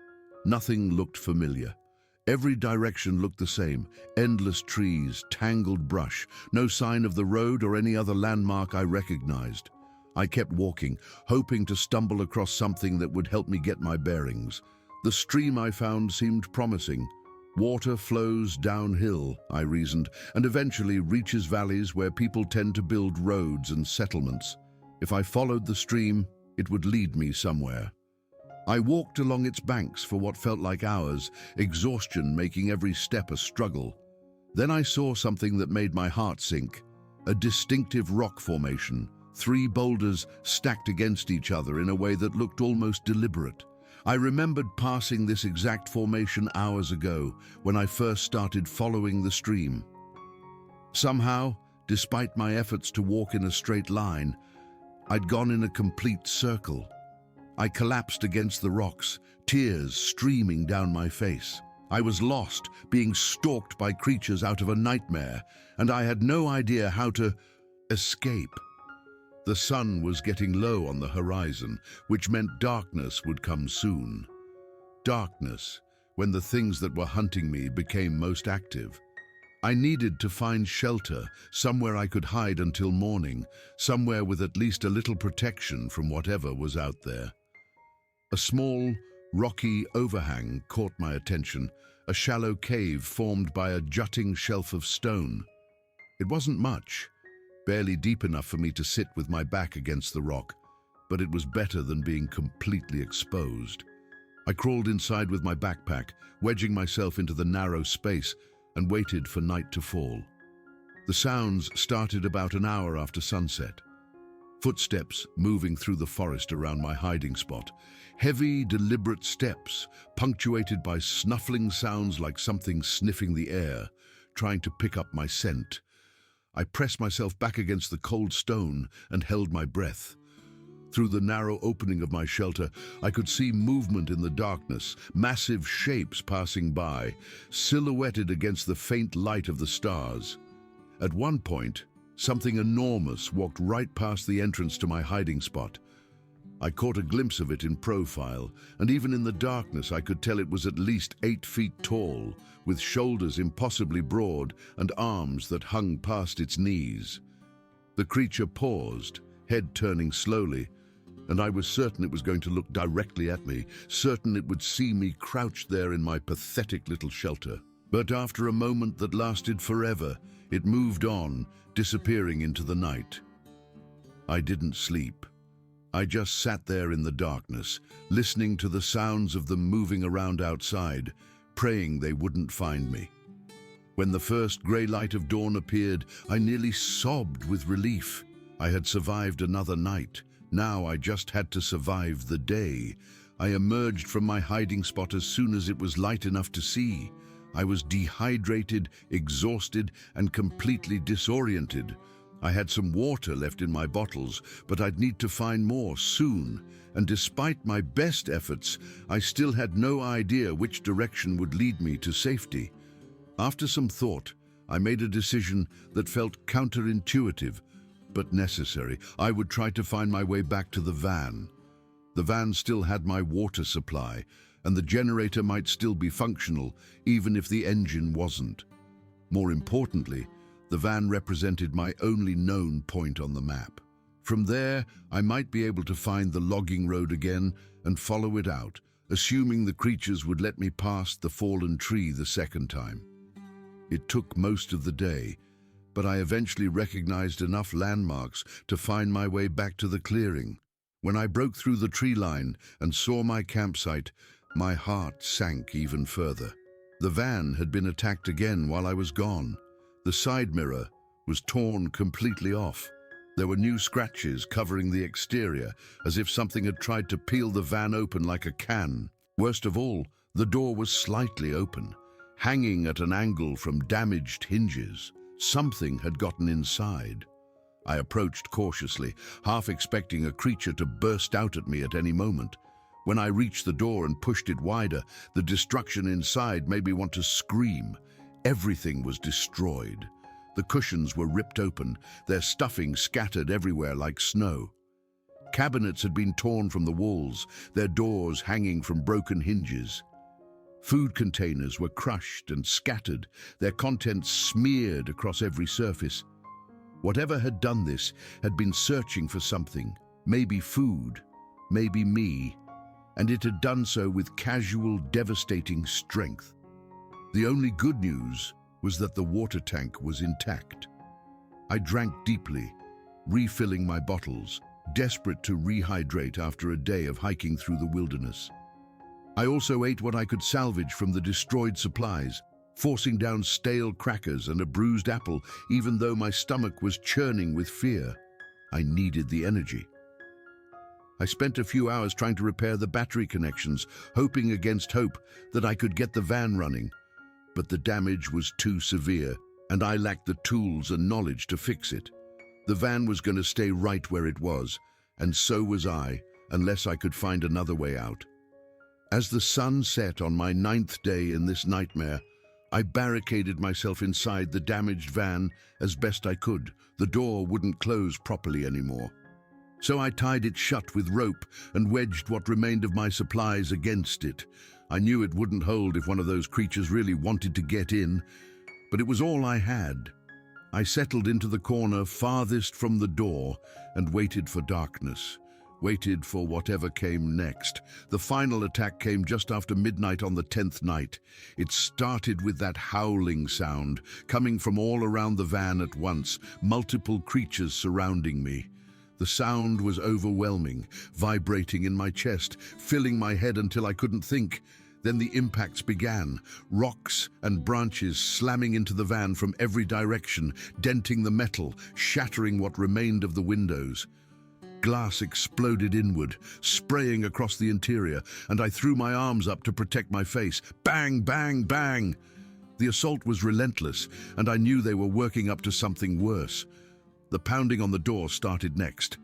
Nothing looked familiar. Every direction looked the same: endless trees, tangled brush, no sign of the road or any other landmark I recognized. I kept walking, hoping to stumble across something that would help me get my bearings. The stream I found seemed promising. Water flows downhill, I reasoned, and eventually reaches valleys where people tend to build roads and settlements. If I followed the stream, it would lead me somewhere. I walked along its banks for what felt like hours, exhaustion making every step a struggle. Then I saw something that made my heart sink: a distinctive rock formation, 3 boulders stacked against each other in a way that looked almost deliberate. I remembered passing this exact formation hours ago when I first started following the stream. Somehow, despite my efforts to walk in a straight line, I'd gone in a complete circle. I collapsed against the rocks, tears streaming down my face. I was lost, being stalked by creatures out of a nightmare, and I had no idea how to escape. The sun was getting low on the horizon, which meant darkness would come soon. Darkness, when the things that were hunting me became most active. I needed to find shelter, somewhere I could hide until morning, somewhere with at least a little protection from whatever was out there. A small, rocky overhang caught my attention, a shallow cave formed by a jutting shelf of stone. It wasn't much, barely deep enough for me to sit with my back against the rock, but it was better than being completely exposed. I crawled inside with my backpack, wedging myself into the narrow space, and waited for night to fall. The sounds started about an hour after sunset. Footsteps moving through the forest around my hiding spot. Heavy, deliberate steps, punctuated by snuffling sounds like something sniffing the air, trying to pick up my scent. I pressed myself back against the cold stone and held my breath. Through the narrow opening of my shelter, I could see movement in the darkness, massive shapes passing by, silhouetted against the faint light of the stars. At one point, something enormous walked right past the entrance to my hiding spot. I caught a glimpse of it in profile, and even in the darkness I could tell it was at least 8 feet tall, with shoulders impossibly broad and arms that hung past its knees. The creature paused, head turning slowly, and I was certain it was going to look directly at me, certain it would see me crouched there in my pathetic little shelter. But after a moment that lasted forever, it moved on, disappearing into the night. I didn't sleep. I just sat there in the darkness, listening to the sounds of them moving around outside, praying they wouldn't find me. When the first grey light of dawn appeared, I nearly sobbed with relief. I had survived another night. Now I just had to survive the day. I emerged from my hiding spot as soon as it was light enough to see. I was dehydrated, exhausted, and completely disoriented. I had some water left in my bottles, but I'd need to find more soon, and despite my best efforts, I still had no idea which direction would lead me to safety. After some thought, I made a decision that felt counterintuitive, but necessary. I would try to find my way back to the van. The van still had my water supply, and the generator might still be functional, even if the engine wasn't. More importantly, the van represented my only known point on the map. From there, I might be able to find the logging road again and follow it out, assuming the creatures would let me past the fallen tree the second time. It took most of the day, but I eventually recognized enough landmarks to find my way back to the clearing. When I broke through the tree line and saw my campsite, my heart sank even further. The van had been attacked again while I was gone. The side mirror was torn completely off. There were new scratches covering the exterior, as if something had tried to peel the van open like a can. Worst of all, the door was slightly open, hanging at an angle from damaged hinges. Something had gotten inside. I approached cautiously, half expecting a creature to burst out at me at any moment. When I reached the door and pushed it wider, the destruction inside made me want to scream. Everything was destroyed. The cushions were ripped open, their stuffing scattered everywhere like snow. Cabinets had been torn from the walls, their doors hanging from broken hinges. Food containers were crushed and scattered, their contents smeared across every surface. Whatever had done this had been searching for something, maybe food, maybe me, and it had done so with casual, devastating strength. The only good news was that the water tank was intact. I drank deeply, refilling my bottles, desperate to rehydrate after a day of hiking through the wilderness. I also ate what I could salvage from the destroyed supplies, forcing down stale crackers and a bruised apple, even though my stomach was churning with fear. I needed the energy. I spent a few hours trying to repair the battery connections, hoping against hope that I could get the van running. But the damage was too severe, and I lacked the tools and knowledge to fix it. The van was going to stay right where it was, and so was I, unless I could find another way out. As the sun set on my 9th day in this nightmare, I barricaded myself inside the damaged van as best I could. The door wouldn't close properly anymore. So I tied it shut with rope and wedged what remained of my supplies against it. I knew it wouldn't hold if one of those creatures really wanted to get in, but it was all I had. I settled into the corner farthest from the door and waited for darkness. Waited for whatever came next. The final attack came just after midnight on the 10th night. It started with that howling sound, coming from all around the van at once, multiple creatures surrounding me. The sound was overwhelming, vibrating in my chest, filling my head until I couldn't think. Then the impacts began, rocks and branches slamming into the van from every direction, denting the metal, shattering what remained of the windows. Glass exploded inward, spraying across the interior, and I threw my arms up to protect my face. Bang, bang, bang! The assault was relentless, and I knew they were working up to something worse. The pounding on the door started next.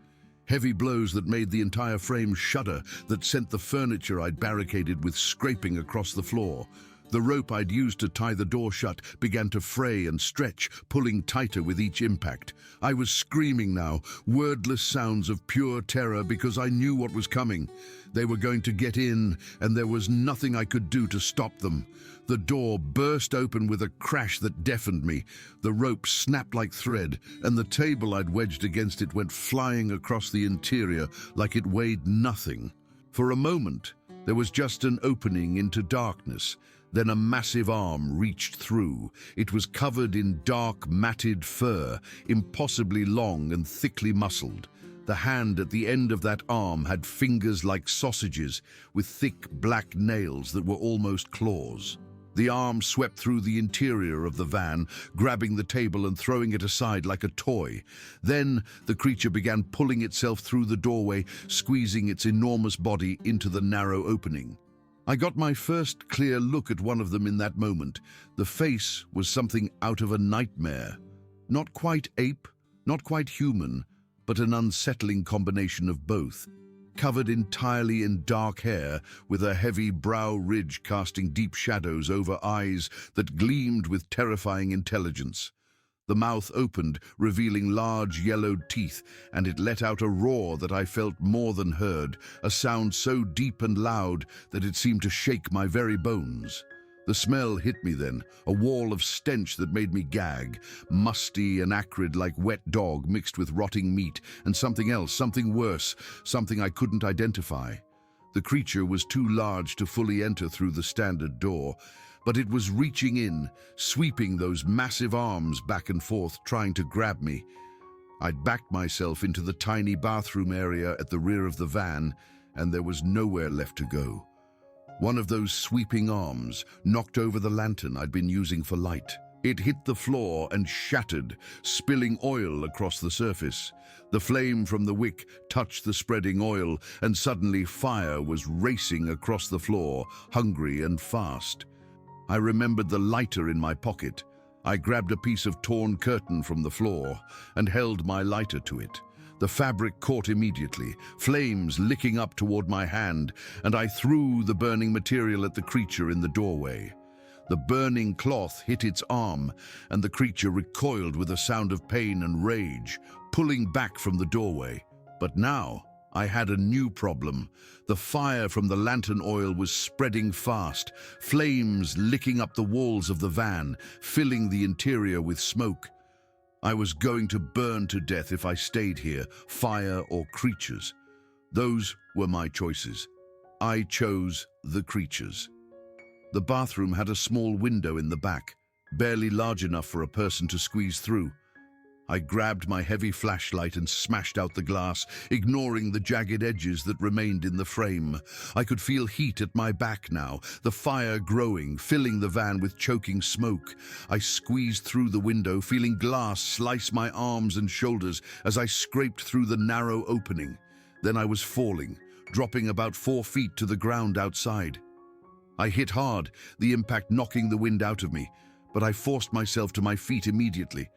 Heavy blows that made the entire frame shudder, that sent the furniture I'd barricaded with scraping across the floor. The rope I'd used to tie the door shut began to fray and stretch, pulling tighter with each impact. I was screaming now, wordless sounds of pure terror because I knew what was coming. They were going to get in, and there was nothing I could do to stop them. The door burst open with a crash that deafened me. The rope snapped like thread, and the table I'd wedged against it went flying across the interior like it weighed nothing. For a moment, there was just an opening into darkness. Then a massive arm reached through. It was covered in dark, matted fur, impossibly long and thickly muscled. The hand at the end of that arm had fingers like sausages, with thick black nails that were almost claws. The arm swept through the interior of the van, grabbing the table and throwing it aside like a toy. Then the creature began pulling itself through the doorway, squeezing its enormous body into the narrow opening. I got my first clear look at one of them in that moment. The face was something out of a nightmare. Not quite ape, but almost human. The eyes were bright, almost Not quite human, but an unsettling combination of both. Covered entirely in dark hair, with a heavy brow ridge casting deep shadows over eyes that gleamed with terrifying intelligence. The mouth opened, revealing large yellowed teeth, and it let out a roar that I felt more than heard, a sound so deep and loud that it seemed to shake my very bones. The smell hit me then, a wall of stench that made me gag, musty and acrid like wet dog mixed with rotting meat, and something else, something worse, something I couldn't identify. The creature was too large to fully enter through the standard door, but it was reaching in, sweeping those massive arms back and forth, trying to grab me. I'd backed myself into the tiny bathroom area at the rear of the van, and there was nowhere left to go. One of those sweeping arms knocked over the lantern I'd been using for light. It hit the floor and shattered, spilling oil across the surface. The flame from the wick touched the spreading oil, and suddenly fire was racing across the floor, hungry and fast. I remembered the lighter in my pocket. I grabbed a piece of torn curtain from the floor and held my lighter to it. The fabric caught immediately, flames licking up toward my hand, and I threw the burning material at the creature in the doorway. The burning cloth hit its arm, and the creature recoiled with a sound of pain and rage, pulling back from the doorway. But now I had a new problem. The fire from the lantern oil was spreading fast, flames licking up the walls of the van, filling the interior with smoke. I was going to burn to death if I stayed here, fire or creatures. Those were my choices. I chose the creatures. The bathroom had a small window in the back, barely large enough for a person to squeeze through. I grabbed my heavy flashlight and smashed out the glass, ignoring the jagged edges that remained in the frame. I could feel heat at my back now, the fire growing, filling the van with choking smoke. I squeezed through the window, feeling glass slice my arms and shoulders as I scraped through the narrow opening. Then I was falling, dropping about 4 feet to the ground outside. I hit hard, the impact knocking the wind out of me, but I forced myself to my feet immediately.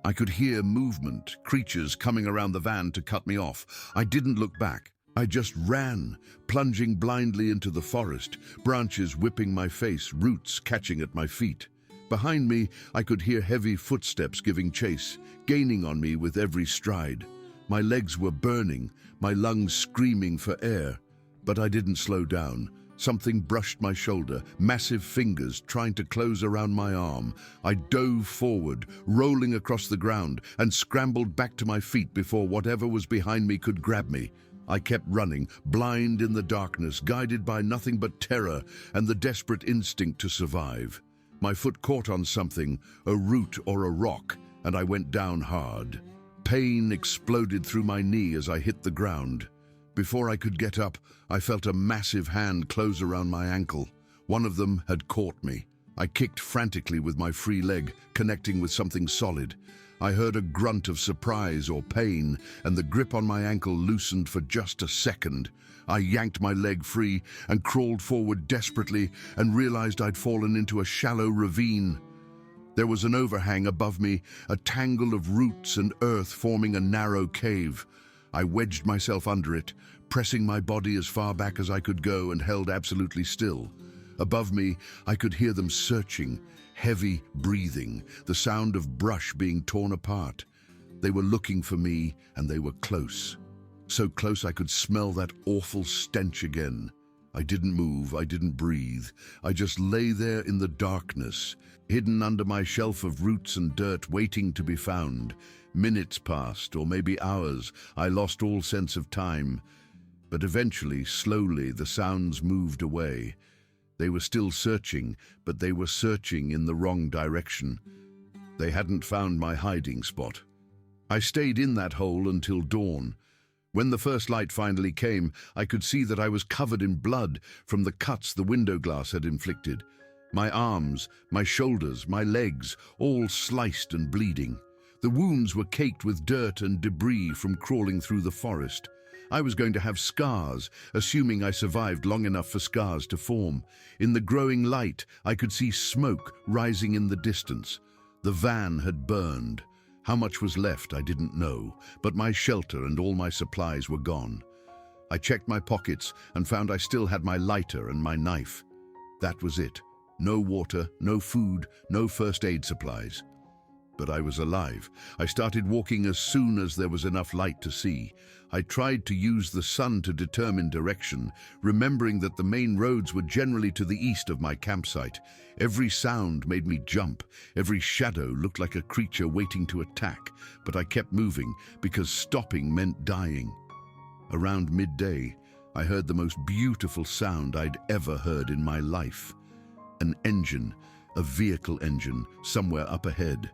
I could hear movement, creatures coming around the van to cut me off. I didn't look back. I just ran, plunging blindly into the forest, branches whipping my face, roots catching at my feet. Behind me, I could hear heavy footsteps giving chase, gaining on me with every stride. My legs were burning, my lungs screaming for air. But I didn't slow down. Something brushed my shoulder, massive fingers trying to close around my arm. I dove forward, rolling across the ground, and scrambled back to my feet before whatever was behind me could grab me. I kept running, blind in the darkness, guided by nothing but terror and the desperate instinct to survive. My foot caught on something, a root or a rock, and I went down hard. Pain exploded through my knee as I hit the ground. Before I could get up, I felt a massive hand close around my ankle. One of them had caught me. I kicked frantically with my free leg, connecting with something solid. I heard a grunt of surprise or pain, and the grip on my ankle loosened for just a second. I yanked my leg free and crawled forward desperately and realized I'd fallen into a shallow ravine. There was an overhang above me, a tangle of roots and earth forming a narrow cave. I wedged myself under it, pressing my body as far back as I could go, and held absolutely still. Above me, I could hear them searching, heavy breathing, the sound of brush being torn apart. They were looking for me, and they were close. So close I could smell that awful stench again. I didn't move, I didn't breathe. I just lay there in the darkness, hidden under my shelf of roots and dirt, waiting to be found. Minutes passed, or maybe hours. I lost all sense of time. But eventually, slowly, the sounds moved away. They were still searching, but they were searching in the wrong direction. They hadn't found my hiding spot. I stayed in that hole until dawn. When the first light finally came, I could see that I was covered in blood from the cuts the window glass had inflicted. My arms, my shoulders, my legs, all sliced and bleeding. The wounds were caked with dirt and debris from crawling through the forest. I was going to have scars, assuming I survived long enough for scars to form. In the growing light, I could see smoke rising in the distance. The van had burned. How much was left, I didn't know, but my shelter and all my supplies were gone. I checked my pockets and found I still had my lighter and my knife. That was it. No water, no food, no first aid supplies. But I was alive. I started walking as soon as there was enough light to see. I tried to use the sun to determine direction, remembering that the main roads were generally to the east of my campsite. Every sound made me jump. Every shadow looked like a creature waiting to attack. But I kept moving because stopping meant dying. Around midday, I heard the most beautiful sound I'd ever heard in my life. An engine, a vehicle engine, somewhere up ahead.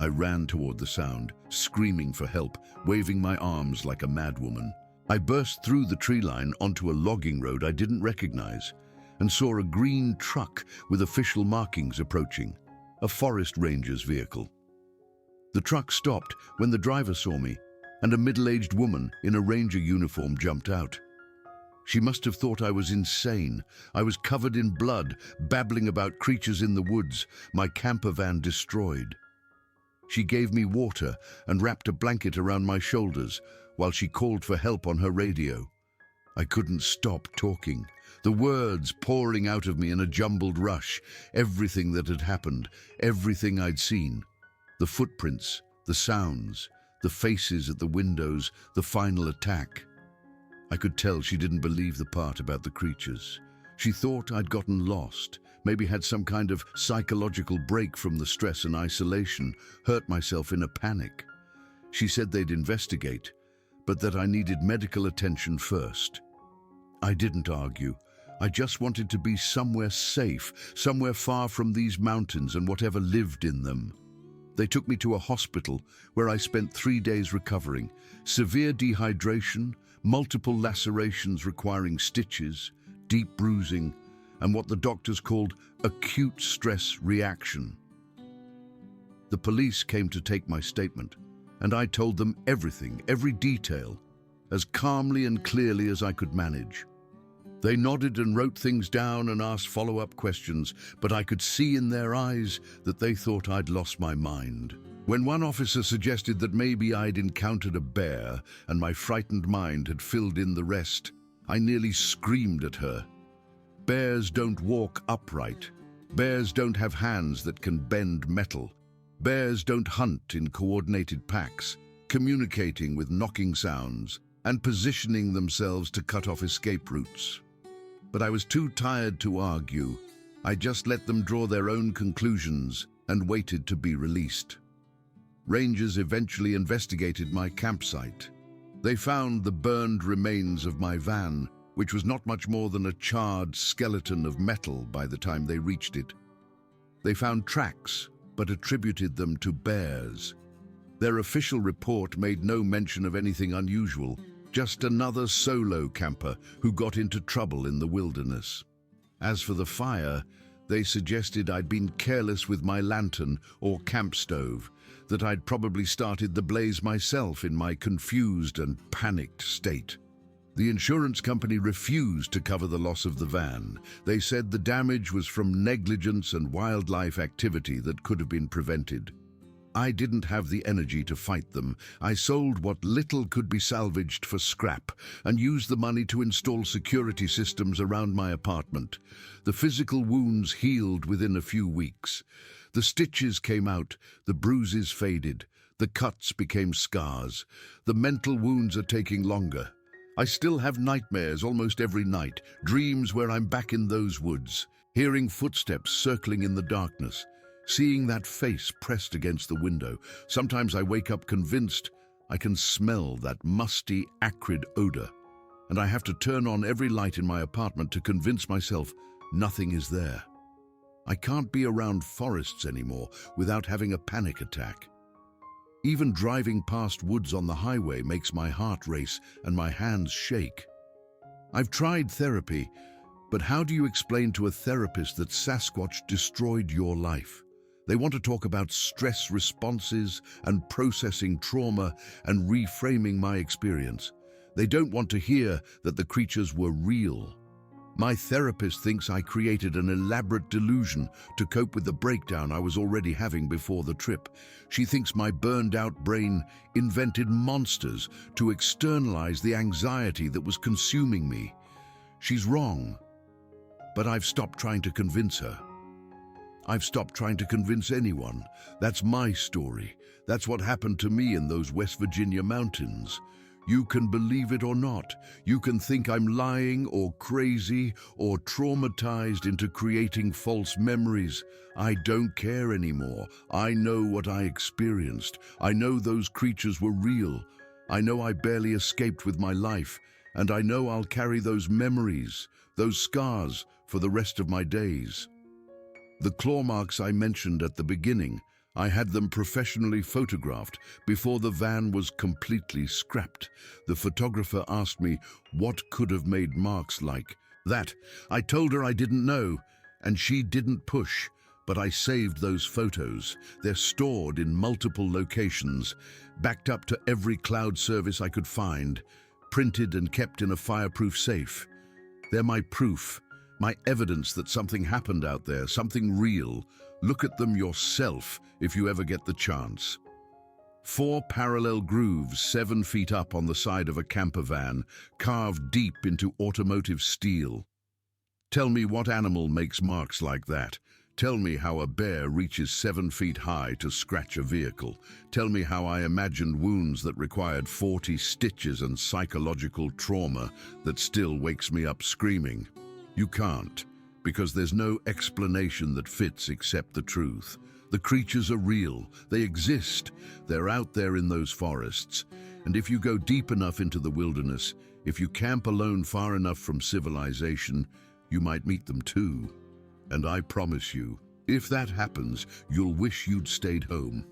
I ran toward the sound, screaming for help, waving my arms like a madwoman. I burst through the tree line onto a logging road I didn't recognize and saw a green truck with official markings approaching, a forest ranger's vehicle. The truck stopped when the driver saw me, and a middle-aged woman in a ranger uniform jumped out. She must have thought I was insane. I was covered in blood, babbling about creatures in the woods, my camper van destroyed. She gave me water and wrapped a blanket around my shoulders while she called for help on her radio. I couldn't stop talking, the words pouring out of me in a jumbled rush, everything that had happened, everything I'd seen. The footprints, the sounds, the faces at the windows, the final attack. I could tell she didn't believe the part about the creatures. She thought I'd gotten lost, maybe had some kind of psychological break from the stress and isolation, hurt myself in a panic. She said they'd investigate, but that I needed medical attention first. I didn't argue. I just wanted to be somewhere safe, somewhere far from these mountains and whatever lived in them. They took me to a hospital where I spent 3 days recovering. Severe dehydration, multiple lacerations requiring stitches, deep bruising, and what the doctors called acute stress reaction. The police came to take my statement, and I told them everything, every detail, as calmly and clearly as I could manage. They nodded and wrote things down and asked follow-up questions, but I could see in their eyes that they thought I'd lost my mind. When one officer suggested that maybe I'd encountered a bear and my frightened mind had filled in the rest, I nearly screamed at her. Bears don't walk upright. Bears don't have hands that can bend metal. Bears don't hunt in coordinated packs, communicating with knocking sounds and positioning themselves to cut off escape routes. But I was too tired to argue. I just let them draw their own conclusions and waited to be released. Rangers eventually investigated my campsite. They found the burned remains of my van, which was not much more than a charred skeleton of metal by the time they reached it. They found tracks, but attributed them to bears. Their official report made no mention of anything unusual, just another solo camper who got into trouble in the wilderness. As for the fire, they suggested I'd been careless with my lantern or camp stove, that I'd probably started the blaze myself in my confused and panicked state. The insurance company refused to cover the loss of the van. They said the damage was from negligence and wildlife activity that could have been prevented. I didn't have the energy to fight them. I sold what little could be salvaged for scrap and used the money to install security systems around my apartment. The physical wounds healed within a few weeks. The stitches came out, the bruises faded, the cuts became scars. The mental wounds are taking longer. I still have nightmares almost every night, dreams where I'm back in those woods, hearing footsteps circling in the darkness, seeing that face pressed against the window. Sometimes I wake up convinced I can smell that musty, acrid odor, and I have to turn on every light in my apartment to convince myself nothing is there. I can't be around forests anymore without having a panic attack. Even driving past woods on the highway makes my heart race and my hands shake. I've tried therapy, but how do you explain to a therapist that Sasquatch destroyed your life? They want to talk about stress responses and processing trauma and reframing my experience. They don't want to hear that the creatures were real. My therapist thinks I created an elaborate delusion to cope with the breakdown I was already having before the trip. She thinks my burned-out brain invented monsters to externalize the anxiety that was consuming me. She's wrong, but I've stopped trying to convince her. I've stopped trying to convince anyone. That's my story. That's what happened to me in those West Virginia mountains. You can believe it or not. You can think I'm lying or crazy or traumatized into creating false memories. I don't care anymore. I know what I experienced. I know those creatures were real. I know I barely escaped with my life, and I know I'll carry those memories, those scars, for the rest of my days. The claw marks I mentioned at the beginning, I had them professionally photographed before the van was completely scrapped. The photographer asked me what could have made marks like that. I told her I didn't know, and she didn't push, but I saved those photos. They're stored in multiple locations, backed up to every cloud service I could find, printed and kept in a fireproof safe. They're my proof, my evidence that something happened out there, something real. Look at them yourself if you ever get the chance. 4 parallel grooves 7 feet up on the side of a camper van, carved deep into automotive steel. Tell me what animal makes marks like that. Tell me how a bear reaches 7 feet high to scratch a vehicle. Tell me how I imagined wounds that required 40 stitches and psychological trauma that still wakes me up screaming. You can't, because there's no explanation that fits except the truth. The creatures are real. They exist. They're out there in those forests. And if you go deep enough into the wilderness, if you camp alone far enough from civilization, you might meet them too. And I promise you, if that happens, you'll wish you'd stayed home.